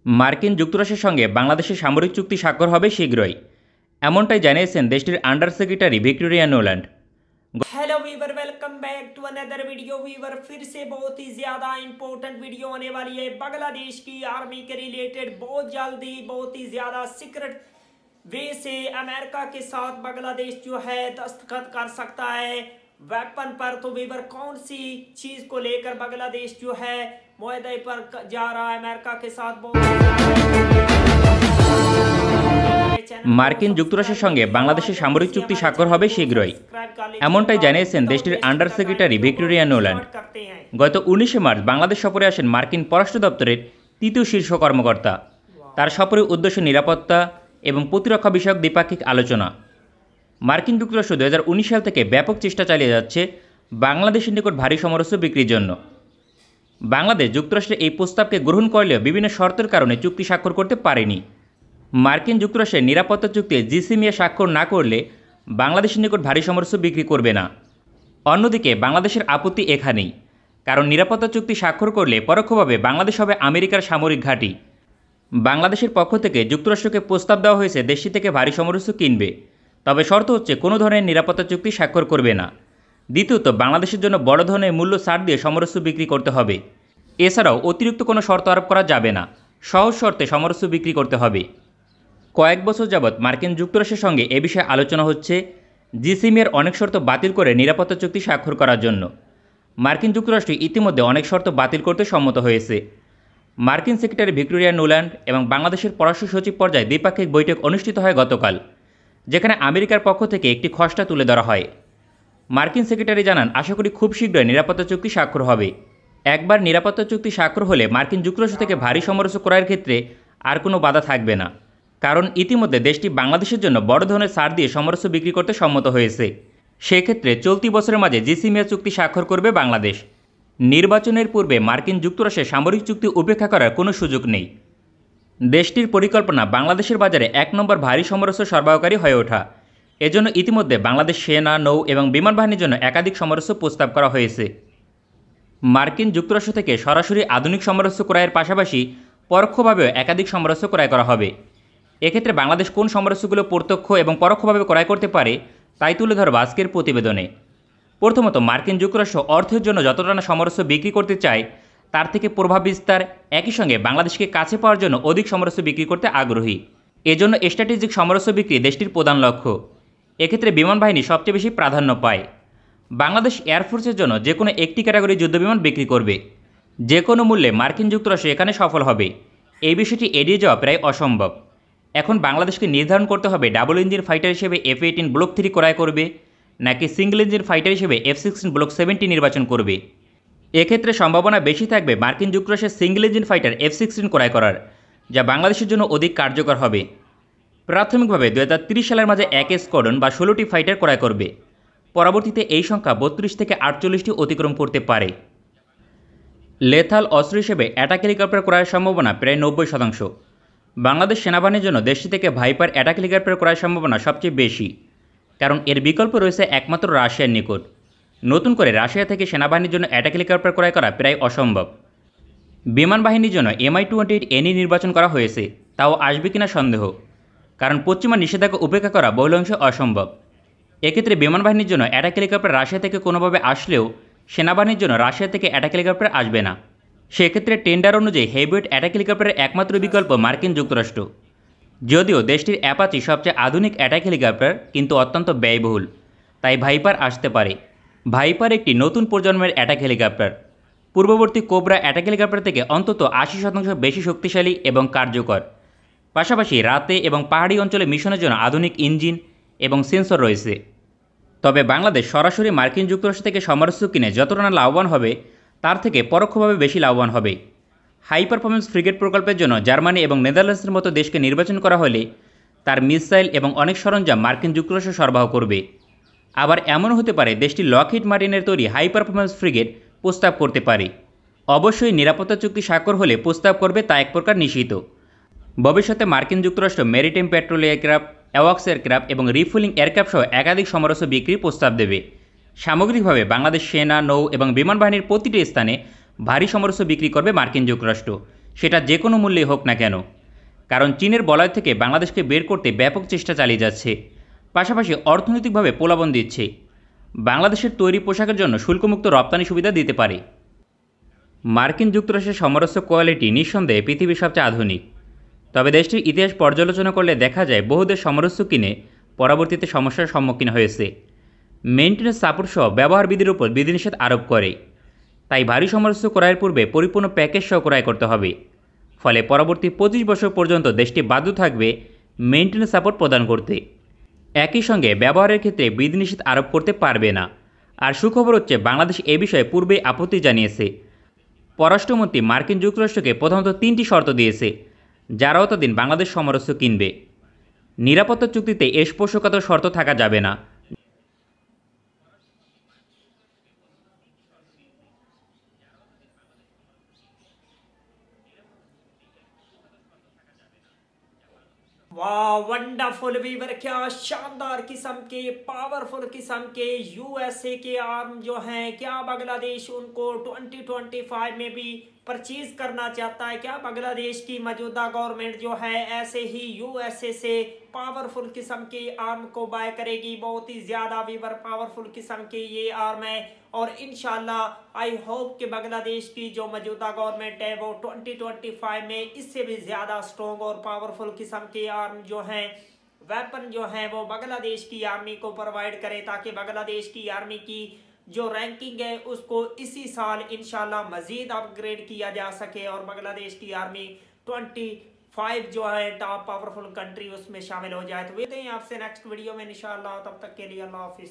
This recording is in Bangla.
মার্কিন যুক্তরাষ্ট্রের সঙ্গে বাংলাদেশের সামরিক চুক্তি স্বাক্ষর হবে শীঘ্রই, এমনটাই জানিয়েছেন দেশটির under secretary Victoria Nuland. Hello viewer, welcome back to another video. Viewer फिर से बहुत ही ज़्यादा इंपॉर्टेंट वीडियो होने वाली है बांग्लादेश की आर्मी के रिलेटेड। बहुत जल्दी बहुत ही ज़्यादा सीक्रेट वे से अमेरिका के साथ बांग्लादेश जो है दस्तखत कर सकता है वेपन पर। तो वीवर कौन सी चीज़ को लेकर बांग्लादेश जो है मुआहदे पर जा रहा है अमेरिका के साथ। মার্কিন যুক্তরাষ্ট্রের সঙ্গে বাংলাদেশের সামরিক চুক্তি স্বাক্ষর হবে শীঘ্রই, এমনটাই জানিয়েছেন দেশটির আন্ডার সেক্রেটারি ভিক্টোরিয়া নোল্যান্ড। গত 19শে মার্চ বাংলাদেশ সফরে আসেন মার্কিন পররাষ্ট্র দপ্তরের তৃতীয় শীর্ষ কর্মকর্তা। তার সফরের উদ্দেশ্য নিরাপত্তা এবং প্রতিরক্ষা বিষয়ক দ্বিপাক্ষিক আলোচনা। মার্কিন যুক্তরাষ্ট্র 2019 সাল থেকে ব্যাপক চেষ্টা চালিয়ে যাচ্ছে বাংলাদেশের নিকট ভারী সমরাস্ত্র বিক্রির জন্য। বাংলাদেশ যুক্তরাষ্ট্রের এই প্রস্তাবকে গ্রহণ করলেও বিভিন্ন শর্তের কারণে চুক্তি স্বাক্ষর করতে পারেনি। মার্কিন যুক্তরাষ্ট্রের নিরাপত্তা চুক্তি জিসিমিএ স্বাক্ষর না করলে বাংলাদেশের নিকট ভারী সমরাস্ত্র বিক্রি করবে না। অন্যদিকে বাংলাদেশের আপত্তি এখানেই, কারণ নিরাপত্তা চুক্তি স্বাক্ষর করলে পরোক্ষভাবে বাংলাদেশ হবে আমেরিকার সামরিক ঘাঁটি। বাংলাদেশের পক্ষ থেকে যুক্তরাষ্ট্রকে প্রস্তাব দেওয়া হয়েছে দেশটি থেকে ভারী সমরাস্ত্র কিনবে, তবে শর্ত হচ্ছে কোনো ধরনের নিরাপত্তা চুক্তি স্বাক্ষর করবে না। দ্বিতীয়ত, বাংলাদেশের জন্য বড় ধরনের মূল্য ছাড় দিয়ে সমরাস্ত্র বিক্রি করতে হবে। এছাড়াও অতিরিক্ত কোনো শর্ত আরোপ করা যাবে না, সহজ শর্তে সমরাস্ত্র বিক্রি করতে হবে। কয়েক বছর যাবৎ মার্কিন যুক্তরাষ্ট্রের সঙ্গে এ বিষয়ে আলোচনা হচ্ছে জিসিমিএর অনেক শর্ত বাতিল করে নিরাপত্তা চুক্তি স্বাক্ষর করার জন্য। মার্কিন যুক্তরাষ্ট্র ইতিমধ্যে অনেক শর্ত বাতিল করতে সম্মত হয়েছে। মার্কিন সেক্রেটারি ভিক্টোরিয়া নোল্যান্ড এবং বাংলাদেশের পররাষ্ট্র সচিব পর্যায়ে দ্বিপাক্ষিক বৈঠক অনুষ্ঠিত হয় গতকাল, যেখানে আমেরিকার পক্ষ থেকে একটি খসড়া তুলে ধরা হয়। মার্কিন সেক্রেটারি জানান, আশা করি খুব শীঘ্রই নিরাপত্তা চুক্তি স্বাক্ষর হবে। একবার নিরাপত্তা চুক্তি স্বাক্ষর হলে মার্কিন যুক্তরাষ্ট্র থেকে ভারী সমরাস্ত্র ক্রয়ের ক্ষেত্রে আর কোনো বাধা থাকবে না, কারণ ইতিমধ্যে দেশটি বাংলাদেশের জন্য বড় ধরনের ছাড় দিয়ে সমরাস্ত্র বিক্রি করতে সম্মত হয়েছে। সেক্ষেত্রে চলতি বছরের মাঝে জিসিমিএ চুক্তি স্বাক্ষর করবে বাংলাদেশ। নির্বাচনের পূর্বে মার্কিন যুক্তরাষ্ট্রের সামরিক চুক্তি উপেক্ষা করার কোনো সুযোগ নেই। দেশটির পরিকল্পনা বাংলাদেশের বাজারে 1 নম্বর ভারী সমরাস্ত্র সরবরাহকারী হয়ে ওঠা। এজন্য ইতিমধ্যে বাংলাদেশ সেনা, নৌ এবং বিমান বাহিনীর জন্য একাধিক সমরাস্ত্র প্রস্তাব করা হয়েছে। মার্কিন যুক্তরাষ্ট্র থেকে সরাসরি আধুনিক সমরাস্ত্র ক্রয়ের পাশাপাশি পরোক্ষভাবেও একাধিক সমরাস্ত্র ক্রয় করা হবে। এক্ষেত্রে বাংলাদেশ কোন সমরাস্ত্রগুলো প্রত্যক্ষ এবং পরোক্ষভাবে ক্রয় করতে পারে তাই তুলে ধরব আজকের প্রতিবেদনে। প্রথমত, মার্কিন যুক্তরাষ্ট্র অর্থের জন্য যতটা না সমরাস্ত্র বিক্রি করতে চায় তার থেকে প্রভাব বিস্তার, একই সঙ্গে বাংলাদেশকে কাছে পাওয়ার জন্য অধিক সমরাস্ত্র বিক্রি করতে আগ্রহী। এজন্য স্ট্র্যাটেজিক সমরাস্ত্র বিক্রি দেশটির প্রধান লক্ষ্য। এক্ষেত্রে বিমান বাহিনী সবচেয়ে বেশি প্রাধান্য পায়। বাংলাদেশ এয়ারফোর্সের জন্য যে কোনো একটি ক্যাটাগরি যুদ্ধবিমান বিক্রি করবে। যে কোনো মূল্যে মার্কিন যুক্তরাষ্ট্র এখানে সফল হবে, এই বিষয়টি এড়িয়ে যাওয়া প্রায় অসম্ভব। এখন বাংলাদেশকে নির্ধারণ করতে হবে ডাবল ইঞ্জিন ফাইটার হিসেবে F-18 ব্লক 3 ক্রয় করবে নাকি সিঙ্গেল ইঞ্জিন ফাইটার হিসেবে F-16 ব্লক 70 নির্বাচন করবে। এক্ষেত্রে সম্ভাবনা বেশি থাকবে মার্কিন যুক্তরাষ্ট্রের সিঙ্গেল ইঞ্জিন ফাইটার F-16 ক্রয় করার, যা বাংলাদেশের জন্য অধিক কার্যকর হবে। প্রাথমিকভাবে 2030 সালের মাঝে 1 স্কোয়াড্রন বা 16টি ফাইটার ক্রয় করবে। পরবর্তীতে এই সংখ্যা 32 থেকে 48টি অতিক্রম করতে পারে। লেথাল অস্ত্র হিসেবে অ্যাটাক হেলিকপ্টার ক্রয়ের সম্ভাবনা প্রায় 90%। বাংলাদেশ সেনাবাহিনীর জন্য দেশটি থেকে ভাইপার অ্যাটাক হেলিকপ্টার ক্রয়ের সম্ভাবনা সবচেয়ে বেশি, কারণ এর বিকল্প রয়েছে একমাত্র রাশিয়ার নিকট। নতুন করে রাশিয়া থেকে সেনাবাহিনীর জন্য অ্যাটাক হেলিকপ্টার ক্রয় করা প্রায় অসম্ভব। বিমান বাহিনীর জন্য Mi-28NE নির্বাচন করা হয়েছে, তাও আসবে কিনা সন্দেহ, কারণ পশ্চিমা নিষেধাজ্ঞা উপেক্ষা করা বহুলাংশে অসম্ভব। এক্ষেত্রে বিমান বাহিনীর জন্য অ্যাটাক হেলিকপ্টার রাশিয়া থেকে কোনোভাবে আসলেও সেনাবাহিনীর জন্য রাশিয়া থেকে অ্যাটাক হেলিকপ্টার আসবে না। সেক্ষেত্রে টেন্ডার অনুযায়ী হেভিওয়েট অ্যাটাক হেলিকপ্টারের একমাত্র বিকল্প মার্কিন যুক্তরাষ্ট্র। যদিও দেশটির অ্যাপাচি সবচেয়ে আধুনিক অ্যাটাক হেলিকপ্টার, কিন্তু অত্যন্ত ব্যয়বহুল, তাই ভাইপার আসতে পারে। ভাইপার একটি নতুন প্রজন্মের অ্যাটাক হেলিকপ্টার, পূর্ববর্তী কোবরা অ্যাটাক হেলিকপ্টার থেকে অন্তত 80% বেশি শক্তিশালী এবং কার্যকর। পাশাপাশি রাতে এবং পাহাড়ি অঞ্চলে মিশনের জন্য আধুনিক ইঞ্জিন এবং সেন্সর রয়েছে। তবে বাংলাদেশ সরাসরি মার্কিন যুক্তরাষ্ট্র থেকে সমরাস্ত্র কিনে যতটা না লাভবান হবে তার থেকে পরোক্ষভাবে বেশি লাভবান হবে। হাই পারফরমেন্স ফ্রিগেট প্রকল্পের জন্য জার্মানি এবং নেদারল্যান্ডসের মতো দেশকে নির্বাচন করা হলে তার মিসাইল এবং অনেক সরঞ্জাম মার্কিন যুক্তরাষ্ট্র সরবরাহ করবে। আবার এমনও হতে পারে দেশটি লকহিড মার্টিনের তৈরি হাই পারফরমেন্স ফ্রিগেট প্রস্তাব করতে পারে। অবশ্যই নিরাপত্তা চুক্তি স্বাক্ষর হলে প্রস্তাব করবে তা এক প্রকার নিশ্চিত। ভবিষ্যতে মার্কিন যুক্তরাষ্ট্র মেরিটাইম প্যাট্রোল এয়ারক্রাফট, অ্যাওয়াক্স এয়ারক্রাফট এবং রিফুয়েলিং এয়ারক্রাফট সহ একাধিক সমরাস্ত্র বিক্রির প্রস্তাব দেবে। সামগ্রিকভাবে বাংলাদেশ সেনা, নৌ এবং বিমান বাহিনীর প্রতিটি স্থানে ভারী সমরাস্ত্র বিক্রি করবে মার্কিন যুক্তরাষ্ট্র। সেটা যে কোনো মূল্যে হোক না কেন। কারণ চীনের বলয় থেকে বাংলাদেশকে বের করতে ব্যাপক চেষ্টা চালিয়ে যাচ্ছে, পাশাপাশি অর্থনৈতিকভাবে প্রলোভন দিচ্ছে। বাংলাদেশের তৈরি পোশাকের জন্য শুল্কমুক্ত রপ্তানি সুবিধা দিতে পারে। মার্কিন যুক্তরাষ্ট্রের সমরস্য কোয়ালিটি নিঃসন্দেহে পৃথিবীর সবচেয়ে আধুনিক। তবে দেশটির ইতিহাস পর্যালোচনা করলে দেখা যায় বহু দেশ সমরস্য কিনে পরবর্তীতে সমস্যার সম্মুখীন হয়েছে। মেইনটেন্যান্স সাপোর্ট সহ ব্যবহার বিধির উপর বিধিনিষেধ আরোপ করে। তাই ভারী সমরস্য ক্রয়ের পূর্বে পরিপূর্ণ প্যাকেজ সহ ক্রয় করতে হবে। ফলে পরবর্তী 25 বছর পর্যন্ত দেশটি বাধ্য থাকবে মেইনটেন্যান্স সাপোর্ট প্রদান করতে। একই সঙ্গে ব্যবহারের ক্ষেত্রে বিধিনিষেধ আরোপ করতে পারবে না। আর সুখবর হচ্ছে, বাংলাদেশ এ বিষয়ে পূর্বেই আপত্তি জানিয়েছে। পররাষ্ট্রমন্ত্রী মার্কিন যুক্তরাষ্ট্রকে প্রথমত 3টি শর্ত দিয়েছে, যারা ততদিন বাংলাদেশ সমরস্য কিনবে। নিরাপত্তা চুক্তিতে স্পর্শকাতর শর্ত থাকা যাবে না। वाह वंडरफुल वीवर, क्या शानदार किस्म के पावरफुल किस्म के यूएसए के आर्म जो हैं, क्या बांग्लादेश उनको 2025 में भी परचेज करना चाहता है? क्या बांग्लादेश की मौजूदा गवर्नमेंट जो है ऐसे ही यूएसए से पावरफुल किस्म के आर्म को बाय करेगी? बहुत ही ज्यादा वीवर पावरफुल किस्म के ये आर्म है और इंशाल्लाह आई होप कि बांग्लादेश की जो मौजूदा गवर्नमेंट है वो 2025 में इससे भी ज्यादा स्ट्रॉन्ग और पावरफुल किस्म के आर्म जो हैं, वेपन जो हैं, वो बांग्लादेश की आर्मी को प्रोवाइड करे, ताकि बांग्लादेश की आर्मी की जो रैंकिंग है उसको इसी साल इंशाल्लाह मजीद अपग्रेड किया जा सके और बांग्लादेश की आर्मी 25 जो है टॉप पावरफुल कंट्री उसमें शामिल हो जाए। तो मिलते हैं आपसे नेक्स्ट वीडियो में इंशाल्लाह, तब तक के लिए अल्लाह हाफिज।